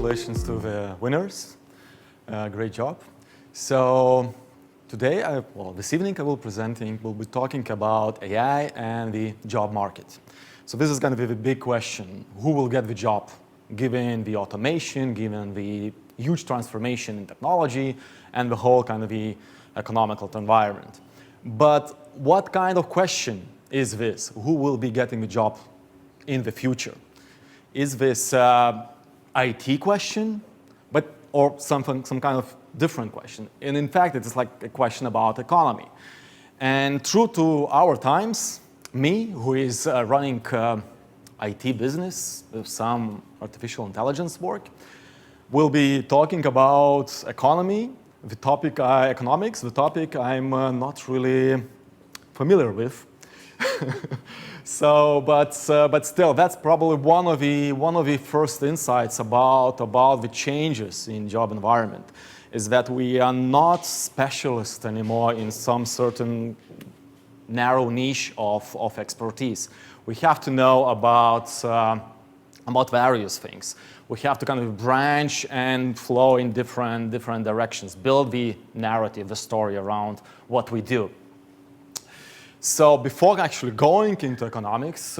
congratulations to the winners. Great job. So today, this evening, we'll be talking about AI and the job market. So this is going to be the big question: who will get the job, given the automation, given the huge transformation in technology, and the whole kind of the economical environment? But what kind of question is this? Who will be getting the job in the future? Is this IT question, or some kind of different question? And in fact, it is like a question about economy. And true to our times, me, who is running IT business with some artificial intelligence work, will be talking about economy, the topic economics, the topic I'm not really familiar with. But still, that's probably one of the first insights about the changes in job environment, is that we are not specialists anymore in some certain narrow niche of expertise. We have to know about various things. We have to kind of branch and flow in different directions, build the narrative, the story around what we do. So before actually going into economics,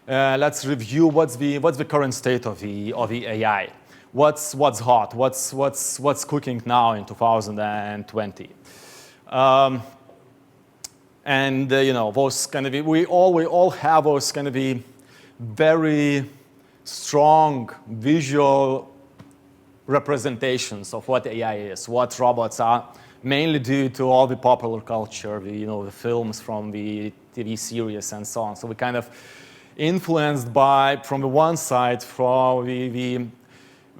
let's review what's the current state of the AI. What's hot? What's cooking now in 2020? Those kind of we all have those kind of very strong visual representations of what AI is, what robots are. Mainly due to all the popular culture, the films from the TV series and so on. So we kind of influenced by, from the one side,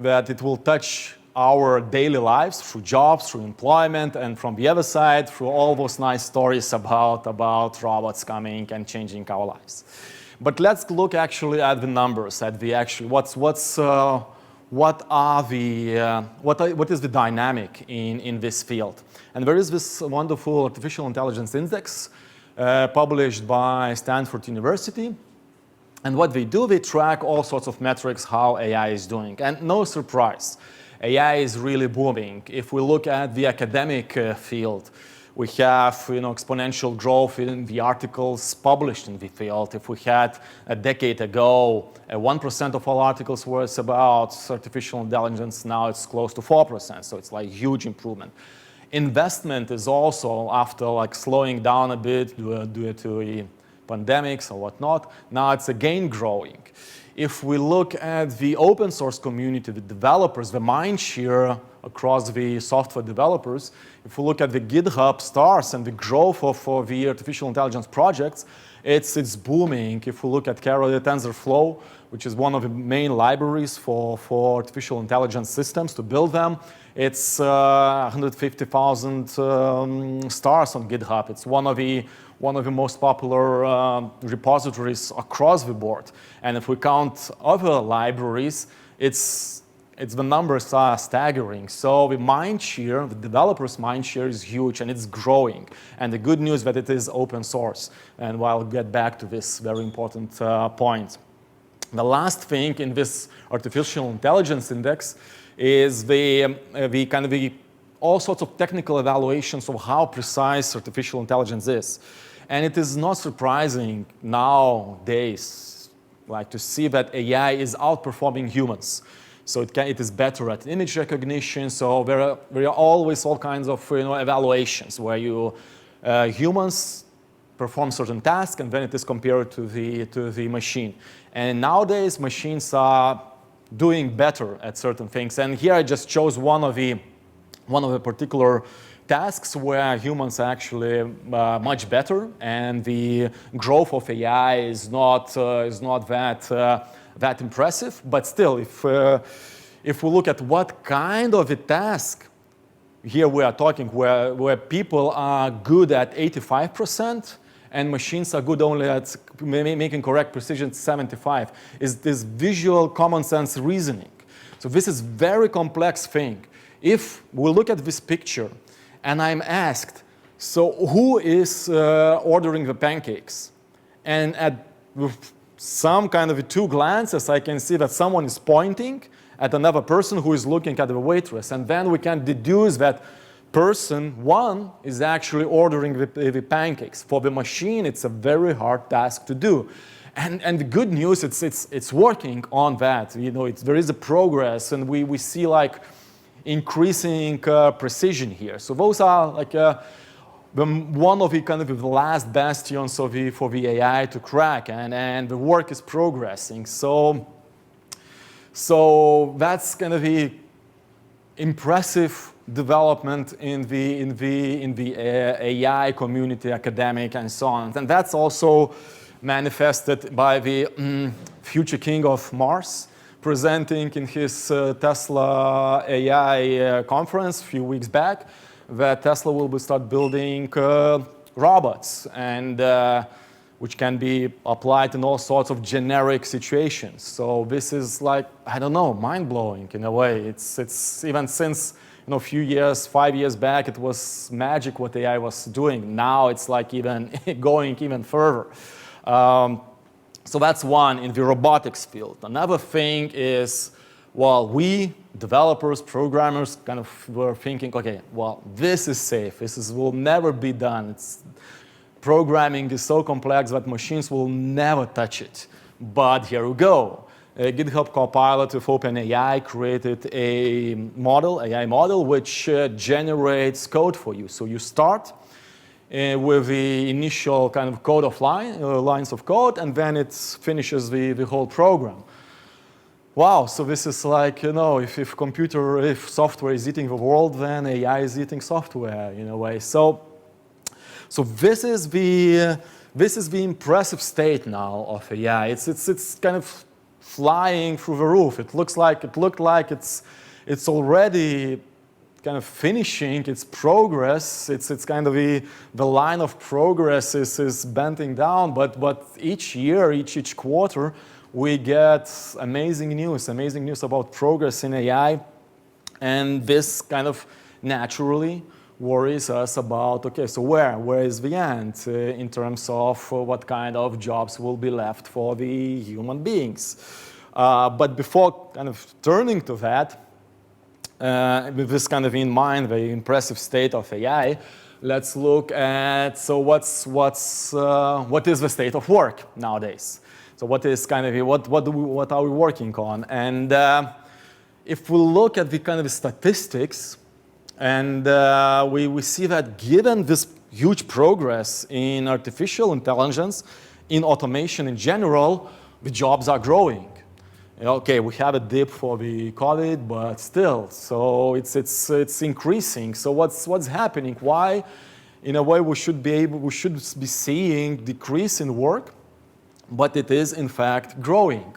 that it will touch our daily lives through jobs, through employment, and from the other side, through all those nice stories about robots coming and changing our lives. But let's look actually at the numbers, at the actual what is the dynamic in this field. And there is this wonderful artificial intelligence index published by Stanford University. And what they do, they track all sorts of metrics, how AI is doing. And no surprise, AI is really booming. If we look at the academic field, we have exponential growth in the articles published in the field. If we had a decade ago, 1% of all articles was about artificial intelligence, now it's close to 4%, so it's like huge improvement. Investment is also, after like slowing down a bit due to the pandemics or whatnot, now it's again growing. If we look at the open source community, the developers, the mind share across the software developers, if we look at the GitHub stars and the growth of the artificial intelligence projects, it's booming. If we look at TensorFlow, which is one of the main libraries for artificial intelligence systems to build them, it's 150,000 stars on GitHub. It's one of the most popular repositories across the board. And if we count other libraries, the numbers are staggering. So the mind share, the developers' mind share is huge, and it's growing. And the good news that it is open source. And I'll get back to this very important point. The last thing in this artificial intelligence index is all sorts of technical evaluations of how precise artificial intelligence is. And it is not surprising nowadays, to see that AI is outperforming humans. So it is better at image recognition. So there are always all kinds of evaluations where humans perform certain tasks, and then it is compared to the machine. And nowadays, machines are doing better at certain things. And here I just chose one of the particular tasks where humans are actually much better, and the growth of AI is not that impressive. But still, if we look at what kind of a task, here we are talking where people are good at 85%, and machines are good only at making correct precision 75%, is this visual common sense reasoning. So this is very complex thing. If we look at this picture, and I'm asked, so who is ordering the pancakes? And with some kind of two glances, I can see that someone is pointing, at another person who is looking at the waitress. And then we can deduce that person one is actually ordering the pancakes. For the machine, it's a very hard task to do. And the good news, it's working on that. You know, there is a progress, and we see like increasing precision here. So those are like one of the kind of the last bastions for the AI to crack, and the work is progressing. So that's kind of the impressive development in the AI community, academic, and so on. And that's also manifested by the future king of Mars, presenting in his Tesla AI conference a few weeks back that Tesla will start building robots, and which can be applied in all sorts of generic situations. So this is like, I don't know, mind-blowing in a way. It's even since, you know, a few years, 5 years back, it was magic what AI was doing. Now it's like even going even further. So that's one in the robotics field. Another thing is, well, we developers, programmers kind of were thinking, okay, well, this is safe. Will never be done. Programming is so complex that machines will never touch it. But here we go. GitHub Copilot with OpenAI created a AI model, which generates code for you. So you start with the initial kind of code of lines of code, and then it finishes the whole program. Wow, so this is like, you know, if software is eating the world, then AI is eating software in a way. So this is the impressive state now of AI. It's kind of flying through the roof. It looked like it's already kind of finishing its progress. It's kind of the line of progress is bending down, but each year, each quarter, we get amazing news about progress in AI, and this kind of naturally worries us about, okay, so where is the end in terms of what kind of jobs will be left for the human beings. But before kind of turning to that, with this kind of in mind, the impressive state of AI, let's look at, so what is the state of work nowadays? So what is kind of what are we working on? And if we look at the kind of statistics, and we see that given this huge progress in artificial intelligence, in automation in general, the jobs are growing. Okay, we have a dip for the COVID, but still, so it's increasing. So what's happening? Why, in a way, we should be seeing decrease in work, but it is in fact growing.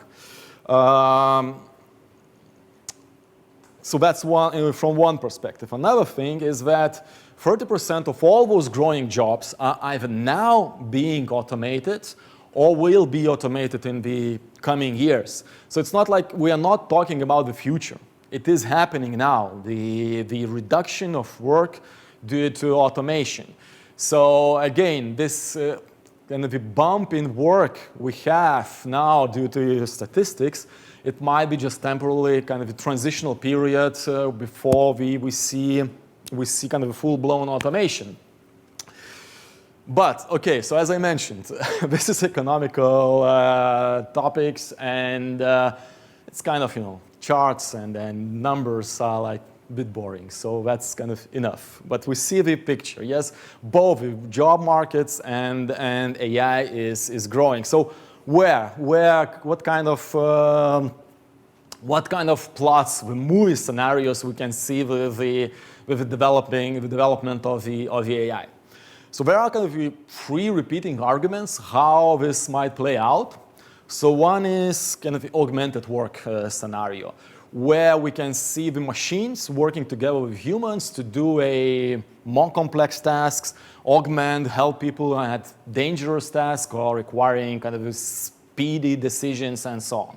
So that's one from one perspective. Another thing is that 30% of all those growing jobs are either now being automated or will be automated in the coming years. So it's not like we are not talking about the future. It is happening now, the reduction of work due to automation. So again, this kind of a bump in work we have now due to statistics, it might be just temporarily kind of a transitional period before we see kind of a full-blown automation. But, okay, so as I mentioned, this is economical topics, and it's kind of, you know, charts and numbers are like a bit boring, so that's kind of enough. But we see the picture, yes, both the job markets and AI is growing. So what kind of plots, the movie scenarios we can see with the development of the AI? So there are kind of three repeating arguments how this might play out. So one is kind of the augmented work scenario, where we can see the machines working together with humans to do more complex tasks, help people at dangerous tasks or requiring kind of speedy decisions and so on.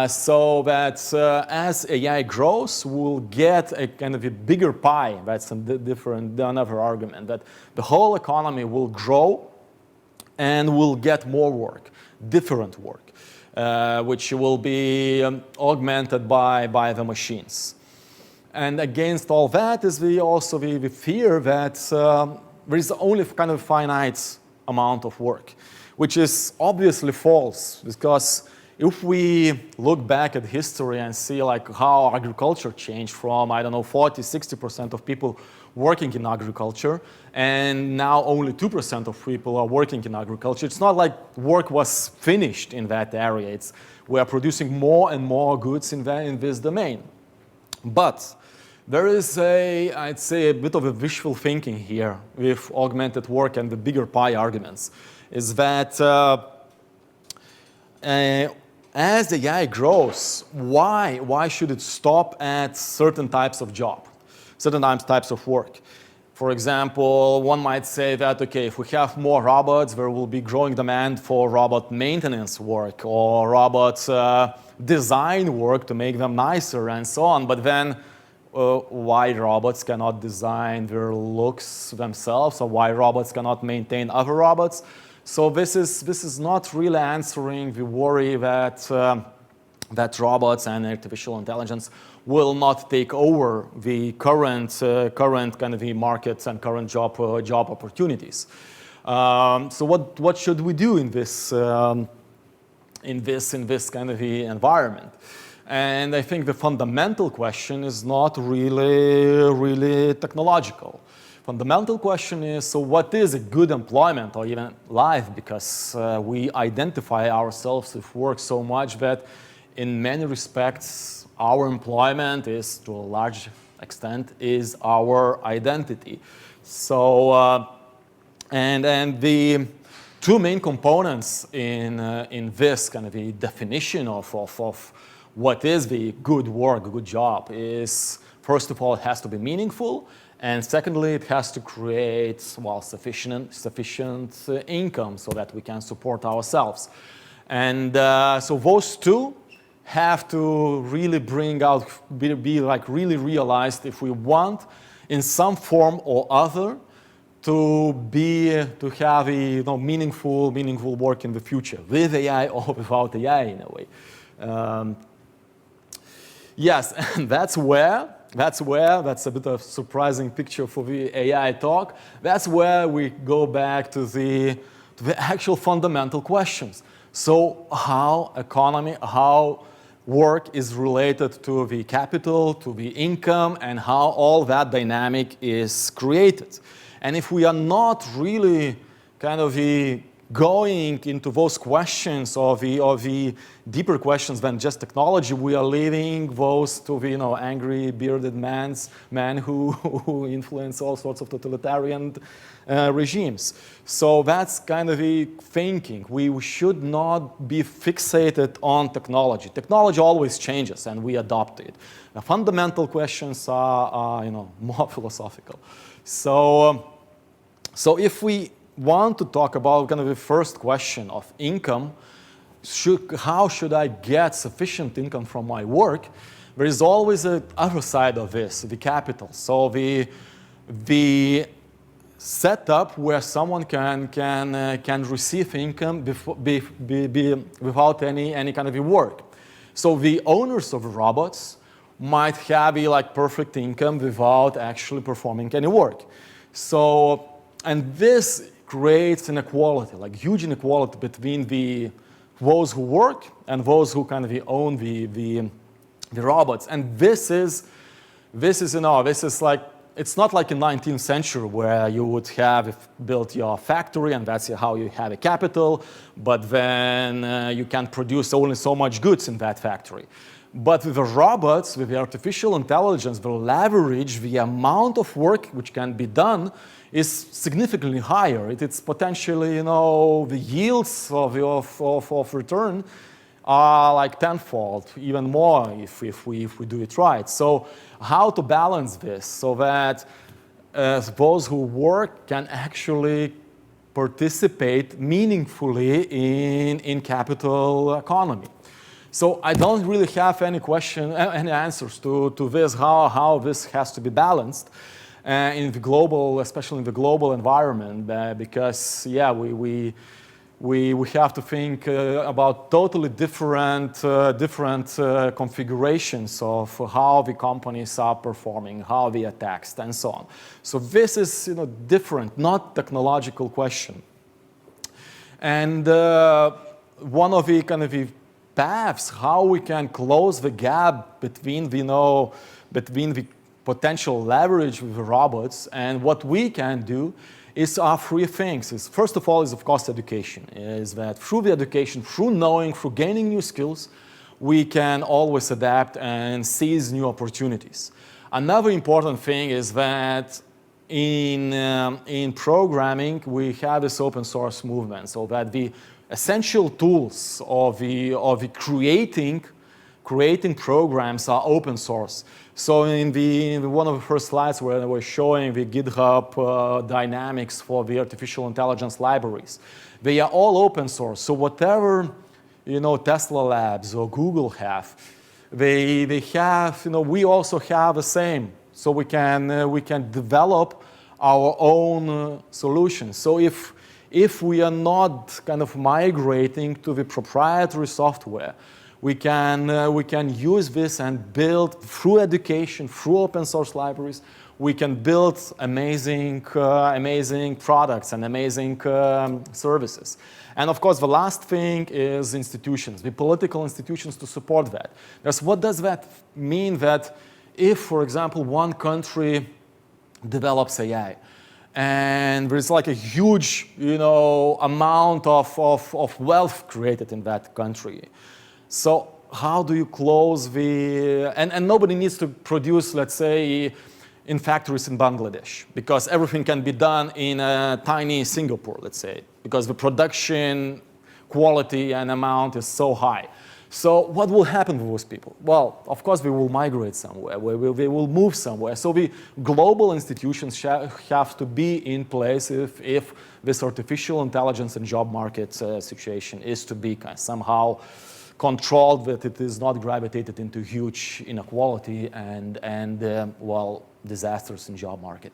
So that as AI grows, we'll get a kind of a bigger pie. That's another argument, that the whole economy will grow and we'll get more work, different work. which will be augmented by the machines. And against all that is we fear that there is only kind of finite amount of work, which is obviously false, because if we look back at history and see like how agriculture changed from, I don't know, 40, 60% of people working in agriculture, and now only 2% of people are working in agriculture. It's not like work was finished in that area. We are producing more and more goods in this domain. But there is I'd say, a bit of a wishful thinking here with augmented work and the bigger pie arguments, is that as the AI grows, why should it stop at certain types of job, certain types of work? For example, one might say that, okay, if we have more robots, there will be growing demand for robot maintenance work or robot design work to make them nicer and so on. But then why robots cannot design their looks themselves, or why robots cannot maintain other robots? So this is not really answering the worry that that robots and artificial intelligence will not take over the current kind of the markets and current job opportunities. So what should we do in this kind of the environment? And I think the fundamental question is not really technological. Fundamental question is, so what is a good employment or even life? Because we identify ourselves with work so much that in many respects our employment is, to a large extent, is our identity. So and the two main components in this kind of the definition of what is the good work, a good job, is first of all it has to be meaningful. And secondly, it has to create, well, sufficient income so that we can support ourselves. And so those two have to really bring out, be like really realized if we want, in some form or other, to have a meaningful work in the future, with AI or without AI in a way. Yes, and that's a bit of a surprising picture for the AI talk. That's where we go back to the actual fundamental questions. So how economy, how work is related to the capital, to the income, and how all that dynamic is created. And if we are not really kind of going into those questions or the deeper questions than just technology, we are leaving those to the angry bearded men who influence all sorts of totalitarian regimes. So that's kind of the thinking. We should not be fixated on technology. Technology always changes and we adopt it. The fundamental questions are more philosophical. So if we want to talk about kind of the first question of income, how should I get sufficient income from my work? There is always an other side of this, the capital. So the setup where someone can receive income without any kind of work. So the owners of robots might have perfect income without actually performing any work. So, and this creates inequality, huge inequality between those who work and those who kind of own the robots. And this is like, it's not like in 19th century where you would have built your factory and that's how you have a capital, but then you can produce only so much goods in that factory. But with the robots, with the artificial intelligence, the leverage, the amount of work which can be done is significantly higher. It's potentially, the yields of return are like tenfold, even more if we do it right. So how to balance this so that those who work can actually participate meaningfully in capital economy? So I don't really have any answers to this, how this has to be balanced in the global, especially in the global environment, because we we have to think about totally different configurations of how the companies are performing, how they are taxed, and so on. So this is different, not technological question. And one of the kind of the paths how we can close the gap between between the potential leverage with robots and what we can do is three things. First of all is of course education. Is that through the education, through knowing, through gaining new skills, we can always adapt and seize new opportunities. Another important thing is that in programming we have this open source movement, so that the essential tools of the creating programs are open source. So in one of the first slides where I was showing the GitHub dynamics for the artificial intelligence libraries, they are all open source. So whatever Tesla Labs or Google have, they have we also have the same. So we can develop our own solutions. So if we are not kind of migrating to the proprietary software, we can use this and build through education, through open source libraries. We can build amazing products and amazing services. And of course, the last thing is institutions, the political institutions to support that. What does that mean? That if, for example, one country develops AI, and there's like a huge amount of wealth created in that country. So how do you close and nobody needs to produce, let's say, in factories in Bangladesh, because everything can be done in a tiny Singapore, let's say, because the production quality and amount is so high. So what will happen with those people? Well, of course, they will migrate somewhere, they will move somewhere. So the global institutions have to be in place if this artificial intelligence and job market situation is to be somehow controlled, that it is not gravitated into huge inequality and disasters in job market.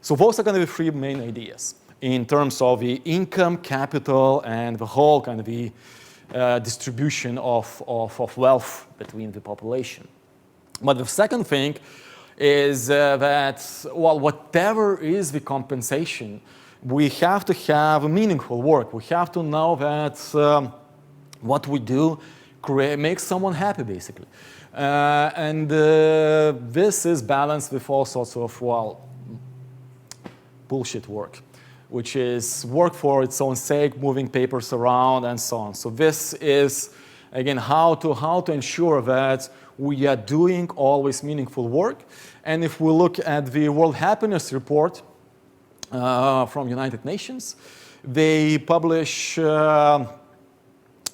So those are kind of the three main ideas in terms of the income, capital, and the whole kind of the distribution of wealth between the population. But the second thing is that, whatever is the compensation, we have to have meaningful work. We have to know that what we do makes someone happy, basically. And this is balanced with all sorts of, bullshit work, which is work for its own sake, moving papers around, and so on. So this is, again, how to ensure that we are doing always meaningful work. And if we look at the World Happiness Report from United Nations, they publish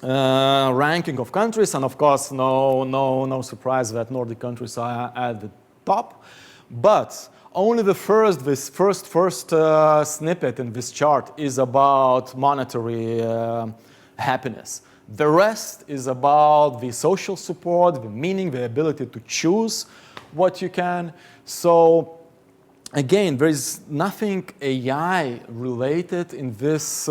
ranking of countries, and of course, no surprise that Nordic countries are at the top. But only the first snippet in this chart is about monetary happiness. The rest is about the social support, the meaning, the ability to choose what you can. So again, there is nothing AI related in this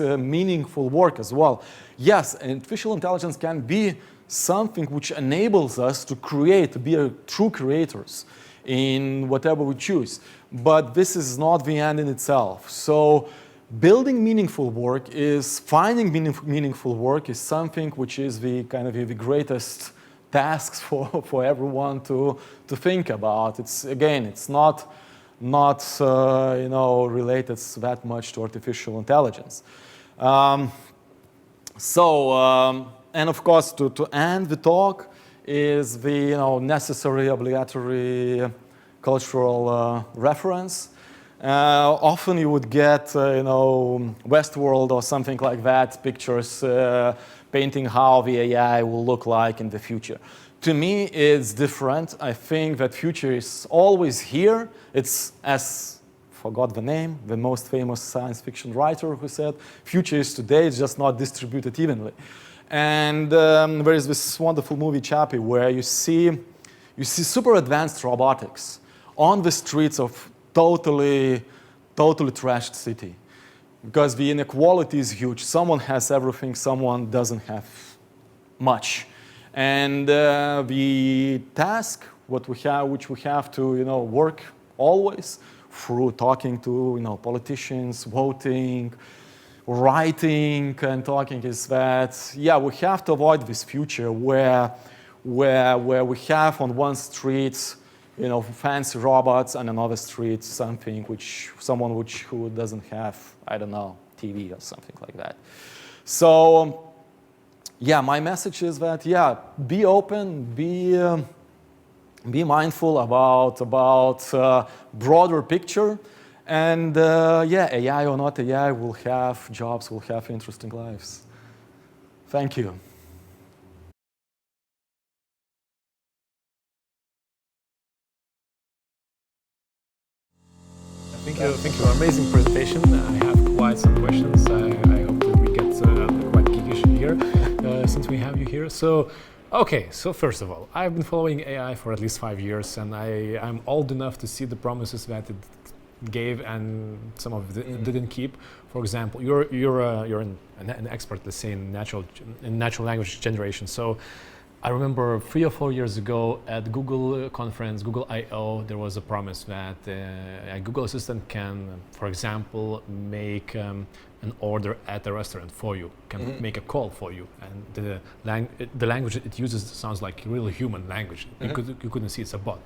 meaningful work as well. Yes, artificial intelligence can be something which enables us to create, to be true creators in whatever we choose. But this is not the end in itself. So building meaningful work is, finding meaningful work is something which is the kind of the greatest tasks for everyone to think about. It's, again, it's not related that much to artificial intelligence. And of course, to end the talk is the necessary, obligatory cultural reference. Often you would get Westworld or something like that, pictures painting how the AI will look like in the future. To me, it's different. I think that future is always here. It's, as forgot the name, the most famous science fiction writer who said, future is today, it's just not distributed evenly. And there is this wonderful movie, Chappie, where you see super advanced robotics on the streets of totally trashed city. because the inequality is huge. Someone has everything, someone doesn't have much. And the task which we have to work always through talking to politicians, voting, writing and talking is that, yeah, we have to avoid this future where we have on one street fancy robots and another street someone who doesn't have, I don't know, TV or something like that. So yeah, my message is that, yeah, be open, be mindful about broader picture, and yeah, AI or not AI, we'll have jobs, we'll have interesting lives. Thank you. Thank you. Amazing presentation. I have quite some questions. I hope that we get quite geekish here since we have you here. So, okay. So first of all, I've been following AI for at least 5 years, and I'm old enough to see the promises that it gave and some of it didn't keep. For example, you're an expert, let's say, in natural language generation. So I remember 3 or 4 years ago at Google conference, Google I/O, there was a promise that a Google Assistant can, for example, make an order at a restaurant for you, can make a call for you, and the language it uses sounds like real human language. You couldn't see it's a bot.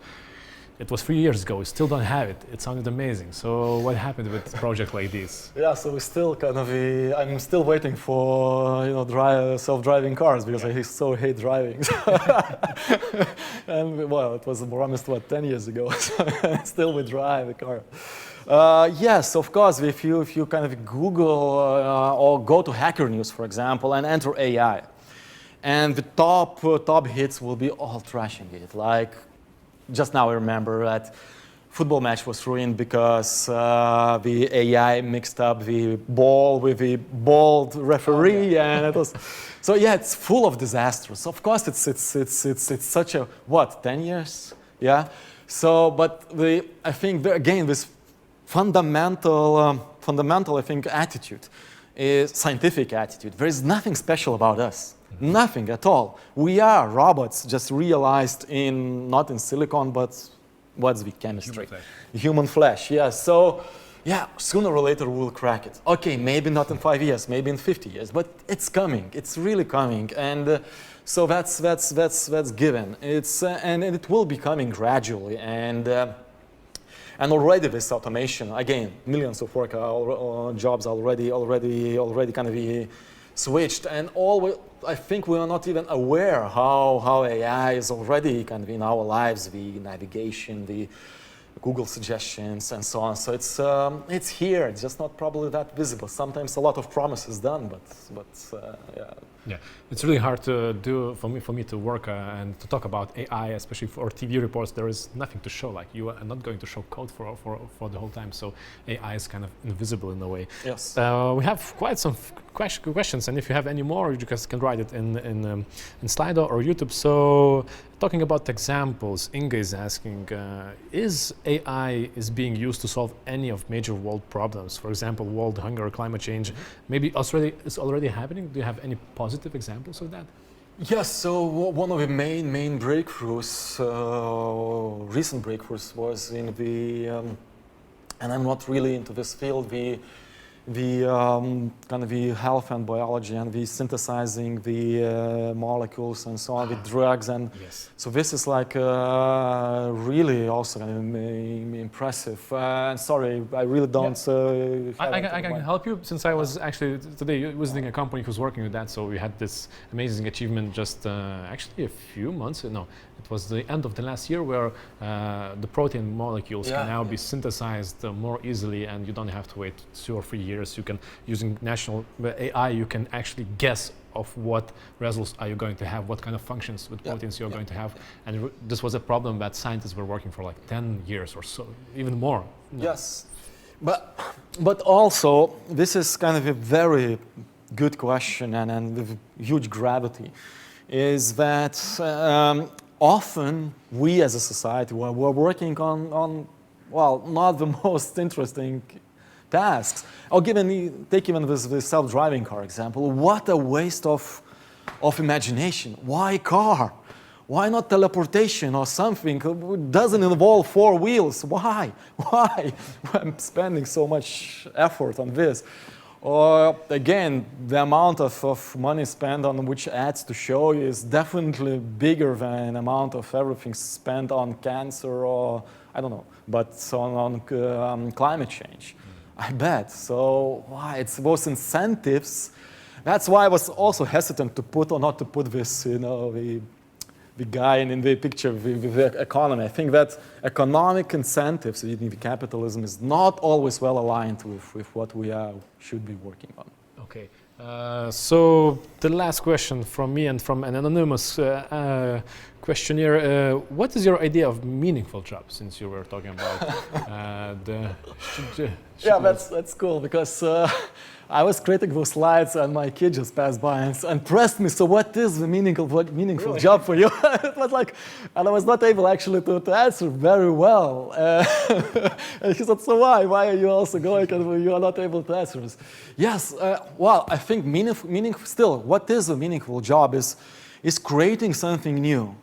It was 3 years ago. We still don't have it. It sounded amazing. So what happened with a project like this? Yeah, so we still I'm still waiting for self-driving cars because I so hate driving. And well, it was promised 10 years ago. So still we drive the car. Yes, of course. If you kind of Google or go to Hacker News, for example, and enter AI, and the top hits will be all trashing it. Like, just now I remember that football match was ruined because the AI mixed up the ball with the bald referee, and it was. So yeah, it's full of disasters. Of course, it's such a 10 years, yeah. So, but I think again this fundamental I think attitude is scientific attitude. There is nothing special about us. Nothing at all. We are robots, just realized not in silicon, but what's the chemistry? Human flesh, yeah. So, yeah, sooner or later we'll crack it. Okay, maybe not in 5 years, maybe in 50 years, but it's coming. It's really coming, and so that's given. And it will be coming gradually, and already this automation, again, millions of jobs already kind of be switched, and I think we are not even aware how AI is already kind of in our lives, the navigation, the Google suggestions, and so on. So it's here. It's just not probably that visible. Sometimes a lot of promises done, but yeah. Yeah, it's really hard to do for me to work and to talk about AI, especially for TV reports. There is nothing to show. Like, you are not going to show code for the whole time. So AI is kind of invisible in a way. Yes. We have quite some questions, and if you have any more, you just can write it in Slido or YouTube. So, talking about examples, Inga is asking: is AI being used to solve any of major world problems? For example, world hunger, climate change. Maybe it's already happening. Do you have any positive examples of that? Yes, so one of the main breakthroughs, recent breakthroughs, was in the, and I'm not really into this field, the kind of the health and biology and the synthesizing the molecules and so on, the drugs, and yes. So this is like really also impressive. And sorry, I really don't. I can help you, since I was actually today visiting a company who's working with that. So we had this amazing achievement just actually a few months. No, it was the end of the last year, where the protein molecules can now be synthesized more easily, and you don't have to wait 2 or 3 years. You can, using national AI, you can actually guess of what results are you going to have, what kind of functions with proteins you're going to have. And this was a problem that scientists were working for like 10 years or so, even more. Yes, but also this is kind of a very good question and with huge gravity, is that often we as a society we're working on well, not the most interesting tasks. Take even this self-driving car example. What a waste of imagination. Why car? Why not teleportation or something? It doesn't involve 4 wheels. Why? Why? I'm spending so much effort on this. Or again, the amount of money spent on which ads to show you is definitely bigger than the amount of everything spent on cancer or, I don't know, but on climate change. I bet. So why? It's those incentives. That's why I was also hesitant to put or not to put this, the guy in the picture with the economy. I think that economic incentives in the capitalism is not always well aligned with what we should be working on. Okay. So the last question from me and from an anonymous questionnaire. What is your idea of meaningful job, since you were talking about Yeah, that's cool, because I was creating those slides and my kid just passed by and pressed me, so what is the meaningful really? Job for you? It was like, and I was not able actually to answer very well. And he said, so why? Why are you also going and you are not able to answer this? Yes, well, I think meaningful still, what is a meaningful job is creating something new.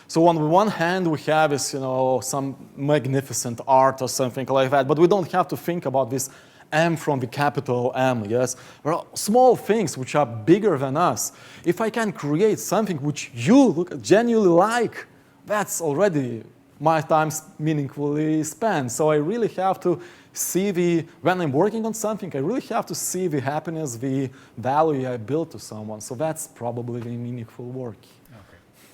So on the one hand, we have some magnificent art or something like that, but we don't have to think about this M from the capital M, yes? There are small things which are bigger than us. If I can create something which you genuinely like, that's already my time meaningfully spent. So I really have to see when I'm working on something, I really have to see the happiness, the value I built to someone. So that's probably the meaningful work.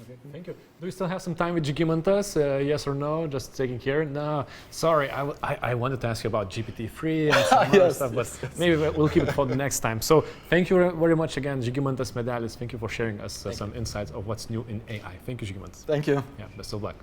Okay, thank you. Do we still have some time with Žygimantas? Yes or no? Just taking care. No, sorry. I wanted to ask you about GPT-3 and some other stuff, but maybe we'll keep it for the next time. So thank you very much again, Žygimantas Medelis. Thank you for sharing us some insights of what's new in AI. Thank you, Žygimantas. Thank you. Yeah, best of luck.